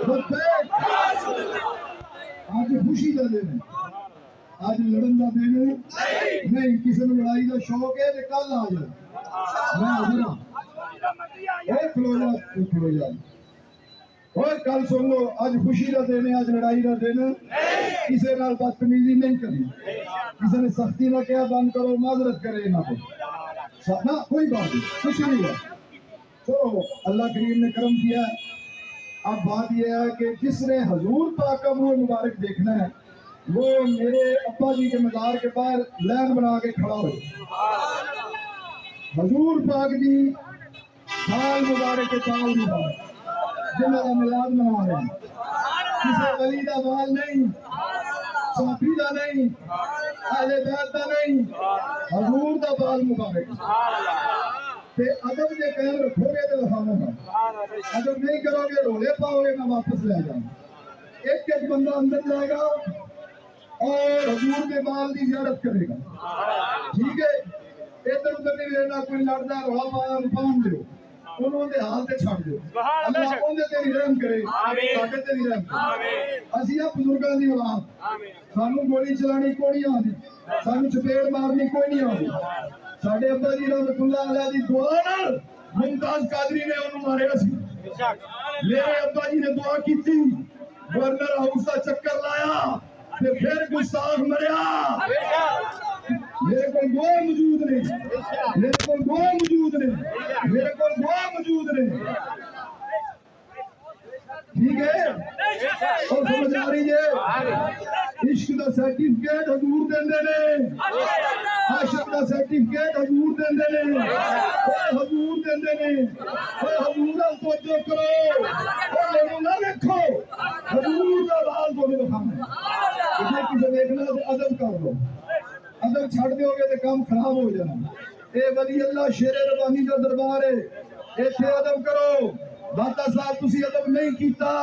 आज खुशी का दिन है, आज लड़न का दिन नहीं, किसी ने लड़ाई का शौक है तो कल आ जाए। मैं खलो जा और कल सुन लो, आज खुशी का दिन है, आज लड़ाई का दिन। किसी नाल बदतमीजी नहीं करनी, किसी ने सख्ती ना क्या बंद करो, माजरत करे ना कोई बात नहीं, कुछ नहीं है। तो अल्लाह करीम ने करम किया। अब बात यह है कि जिसने हजूर पाक का मुंह मुबारक देखना है वो मेरे अब्बा जी के मजार के बाहर लाइन बना के खड़ा हो। हजूर पाक जी साल मुबारक के साल मुबारक जिन्हों का मिलाद मना रहे हैं। किसी वली का बाल नहीं, साफी का नहीं, अहले बैत का नहीं, हजूर का बाल मुबारक। अदब के पैर रखोगे तो दिखाऊंगा, अदब नहीं करोगे रोले पाओगे, मैं वापस ले जाऊंगा। एक एक बंदा अंदर जाएगा और हजूर के बाल की ज़ियारत करेगा, ठीक है। इधर उधर नहीं रहना, कोई लड़दा रोला पाया पाउन दो, उन्होंने हाल से छड़ दो। अल्लाह उनके ते भी रहम करे, साडे ते भी रहम करे। असीं आ बुजुर्गां दी औलाद, सानू गोली चलानी कोई नहीं आती, सानू चपेड़ मारनी कोई नहीं आती। साडे अब्बा जी रहमतुल्लाह अलैह दी दुआ नाल मुमताज कादरी ने उन्होंने मारे सी। मेरे अब्बा जी ने दुआ की थी, गवर्नर हाउस का चक्कर लाया ते फिर गुस्ताख मरिया। मेरे को दुआ मौजूद ने, मेरे को दुआ मौजूद ने, मेरे को दुआ मौजूद ने, ठीक है। और समझ आ रही है, इश्क का सर्टिफिकेट हजूर देंदे ने, आशिक का सर्टिफिकेट हजूर देंदे ने, हजूर देंदे ने। हजूर नाल तवज्जो करो, लोगों ना देखो, हजूर का लाल को दिखाना। इसे किसे देखना तो अदब कर लो, अदब छड़ दोगे तो काम खराब हो जाना। ए वली अल्लाह शेरे रबानी का दरबार है, इत्थे अदब करो। दाता साहब तुसी अदब नहीं कीता,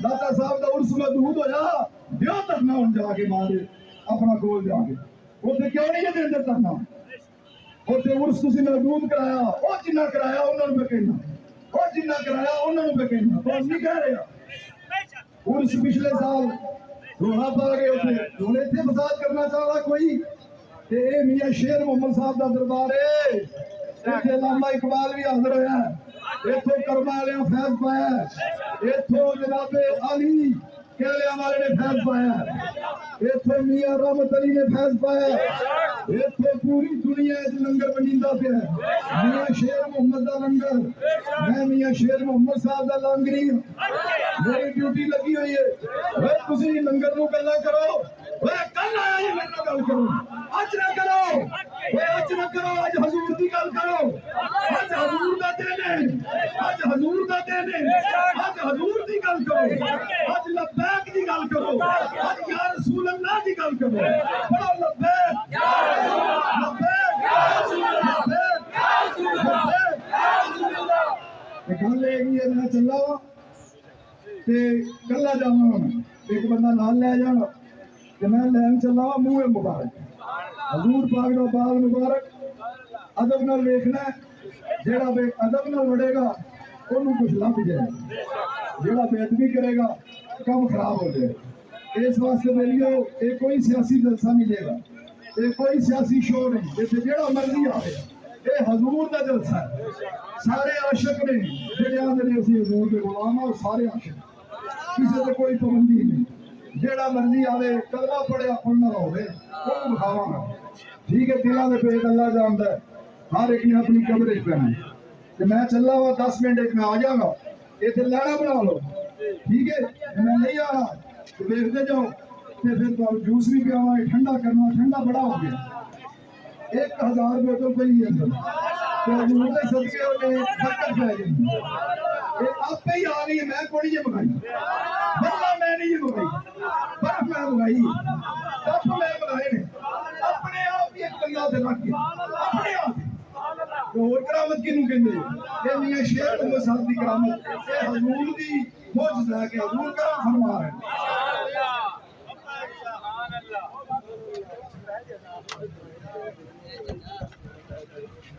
दाता साहब का उर्स मजबूत होया, ब्याह करना उन जाके मारे अपना कोल जाके उसे क्यों नहीं है अंदर करना। उसे उर्स तुसी मजबूत कराया, ओ जिन्ना कराया उन्होंने बकेना, ओ जिन्ना कराया उन्होंने बकेना। तो नहीं कह रहे उर्स पिछले साल रोहा पा गए उसे, हुण इत्थे फसाद करना चाहता कोई। ते मियां शेर मोहम्मद साहब का दरबार है, इत्थे अल्लामा इकबाल भी हाजिर होया, इथों कर्मा वाले फैज पाया, इथों जनाबे अली कहले वाले ने फैज पाया, इथों मियां रहमत अली ने फैज पाया, इथों पूरी दुनिया लंगर बनींदा पे मियां शेर मोहम्मद का लंगर। मैं मियां शेर मोहम्मद साहब का लांगरी, मेरी ड्यूटी लगी हुई है। तुसी लंगर नूं गल्लां करो, कल आया जी मेरे नाल गल करो, अज ना करो, अज ना करो, अज हजूर की गल करो। अज हजूर का दिन है, अज हजूर का दिन है, अज हजूर की गल करो, अज लब्बैक की गल करो, अज या रसूल अल्लाह की गल करो। बड़ा लब्बैक या रसूल अल्लाह, लब्बैक या रसूल अल्लाह, लब्बैक या रसूल अल्लाह, या रसूल अल्लाह। गल ये है, मैं चला ते कल्ला जावां, एक बंदा नाल ले जाना कि मैं लैन चला मुंह मुबारक, हजूर पाक का बाल मुबारक। अदब नाल वेखना, जेड़ा बेअदब नाल लड़ेगा ओनू कुछ लभ जाए, जेड़ा बेअदबी करेगा काम खराब हो जाए। इस वास्ते मेरियो ये कोई सियासी जलसा नहीं लेगा, ये कोई सियासी शो नहीं, इत्थे जेड़ा मर्जी आवे, ये हजूर का जलसा है। सारे आशिक ने जेड़े आंदे ने असीं हजूर दे गुलाम हां, सारे आशिक, किसी से कोई पाबंदी नहीं। जेड़ा मर्जी आवे, कलमा पढ़िया पढ़ना होवे ओनू दिखावांगा, ठीक है। दिलों के पेट अल्लाह जानता है, हर एक ने अपनी कब्र पैना। मैं चला हुआ 10 मिनट में आ जाऊंगा, इतने लैना बना लो, ठीक है। मैं नहीं आ रहा तो देखते जाओ, फिर तो जूस भी पियावांगे, ठंडा करना, ठंडा बड़ा हो गया। 1000 बोतल पई है अंदर, तो सदके बरकत पै गई। आपे ही आ रही है, मैं कोई नहीं मंगाई, बल्ला मैं नहीं मंगाई, बर्फ मैं मंगाई, कप मैं मंगाए ने अपने आप ही एक गल्ला से रख के अपने आप। और करामत किनू कहंदे, ये मियां शेर मोहम्मद साहब की करामत, ये हजूर दी मौजज़ा है कि हजूर करम फरमा रहे हैं।